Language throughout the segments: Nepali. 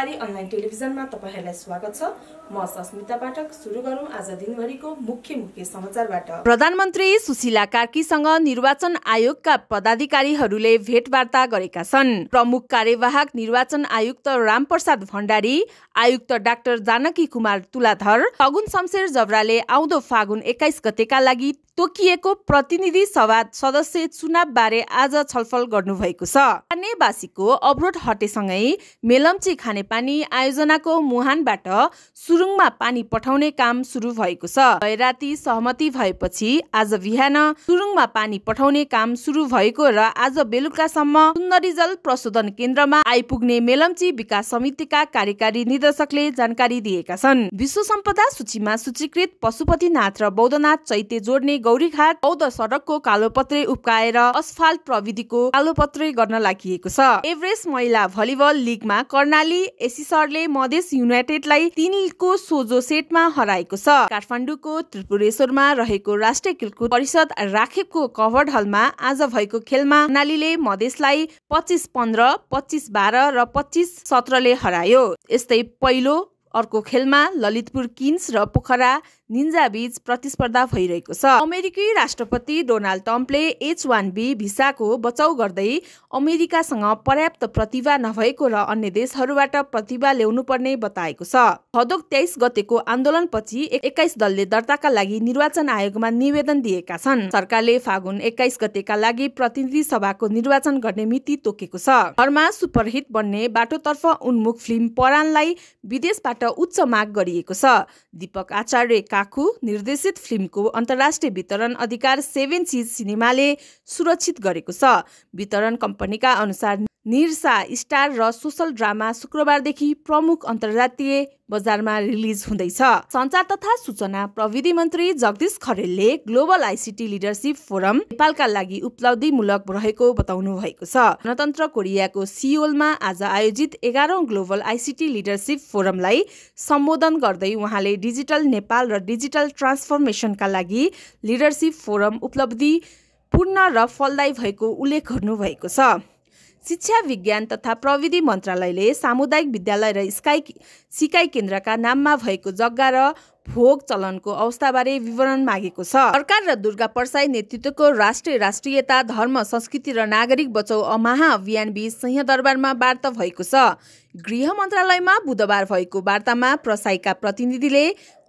क्रान्तिकारी अनलाइन टेलिभिजनमा तपाईहरुलाई स्वागत छ। म सस्मिता पाठक। सुरु गरौं आज दिनभरिको मुख्य समाचारबाट। प्रधानमन्त्री सुशीला कार्कीसँग निर्वाचन आयोगका पदाधिकारीहरूले भेटवार्ता गरेका छन्। प्रमुख कार्यवाहक निर्वाचन आयुक्त रामप्रसाद भण्डारी, आयुक्त डाक्टर जानकी कुमार तुलाधर, फगुन शमशेर जबराले आउँदो फागुन 21 गतेका लागि तोकिएको प्रतिनिधि सभा सदस्य चुनाव बारे आज छलफल गर्नुभएको छ। खानेबासीको अवरोध हटेसँगै मेलम्ची खानेपानी आयोजनाको मुहानबाट सुरुङमा पानी पठाउने काम सुरु भएको छ। गए राति सहमति भएपछि आज बिहान सुरुङमा पानी पठाउने काम सुरु भएको र आज बेलुकासम्म सुन्दरी जल प्रशोधन केन्द्रमा आइपुग्ने मेलम्ची विकास समितिका कार्यकारी निर्देशकले जानकारी दिएका छन्। विश्व सम्पदा सूचीमा सूचीकृत पशुपतिनाथ र बौद्धनाथ चैत्य जोड्ने गौरीघाट बौद्ध सडकको कालोपत्रे उप्काएर असफाल्ट प्रविधिको कालोपत्रे गर्न लागि छ। एभरेस्ट महिला भलिबल लिगमा कर्णाली एसिसरले मधेस युनाइटेडलाई 3 को सोझो सेटमा हराएको छ। काठमाडौँको त्रिपुरेश्वरमा रहेको राष्ट्रिय खेलकुद परिषद राखेपको कभर्ड हलमा आज भएको खेलमा कर्णालीले मधेसलाई 25-15, 25-12 र 25-17 ले हरायो। यस्तै पहिलो अर्को खेलमा ललितपुर किङ्स र पोखरा निन्जा बीच प्रतिस्पर्धा भइरहेको छ। अमेरिकी राष्ट्रपति डोनाल्ड ट्रम्पले H-1B भिसाको बचाउ गर्दै अमेरिकासँग पर्याप्त प्रतिभा नभएको र अन्य देशहरूबाट प्रतिभा ल्याउनु पर्ने बताएको छ। भदौ 23 गतेको आन्दोलनपछि 21 दलले दर्ताका लागि निर्वाचन आयोगमा निवेदन दिएका छन्। सरकारले फागुन 21 गतेका लागि प्रतिनिधि सभाको निर्वाचन गर्ने मिति तोकेको छ। घरमा सुपरहिट बन्ने बाटोतर्फ उन्मुख फिल्म परानलाई विदेशबाट उच्च माग गरिएको छ। दीपक आचार्य काखु निर्देशित फिल्मको अन्तर्राष्ट्रिय वितरण अधिकार 7 सिज सिनेमाले सुरक्षित गरेको छ। वितरण कम्पनीका अनुसार निरसा स्टार र सोशल ड्रामा शुक्रबारदेखि प्रमुख अन्तर्जातीय बजारमा रिलिज हुँदैछ। सञ्चार तथा सूचना प्रविधि मन्त्री जगदीश खरेलले ग्लोबल आइसिटी लिडरशिप फोरम नेपालका लागि उपलब्धिमूलक रहेको बताउनु भएको छ। गणतन्त्र कोरियाको सियोलमा आज आयोजित 11औं ग्लोबल आइसिटी लिडरशिप फोरमलाई सम्बोधन गर्दै उहाँले डिजिटल नेपाल र डिजिटल ट्रान्सफर्मेसनका लागि लिडरशिप फोरम उपलब्धि पूर्ण र फलदायी भएको उल्लेख गर्नुभएको छ। शिक्षा विज्ञान तथा प्रविधि मन्त्रालयले सामुदायिक विद्यालय र सिकाइ केन्द्रका नाममा भएको जग्गा र भोग चलनको अवस्थाबारे विवरण मागेको छ। सरकार र दुर्गा परसाई नेतृत्वको राष्ट्रियता धर्म संस्कृति र नागरिक बचाउ महाअभियान बीच सिंहदरबारमा वार्ता भएको छ। गृह मन्त्रालयमा बुधबार भएको वार्तामा परसाईका प्रतिनिधिले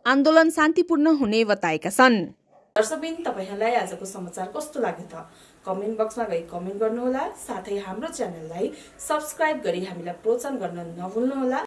आन्दोलन शान्तिपूर्ण हुने बताएका छन्। दर्शकबिन, तपाईहरुलाई आजको समाचार कस्तो लाग्यो त कमेन्ट बक्समा गई कमेन्ट गर्नुहोला। साथै हाम्रो च्यानललाई सब्स्क्राइब गरी हामीलाई प्रोत्साहन गर्न नभुल्नुहोला।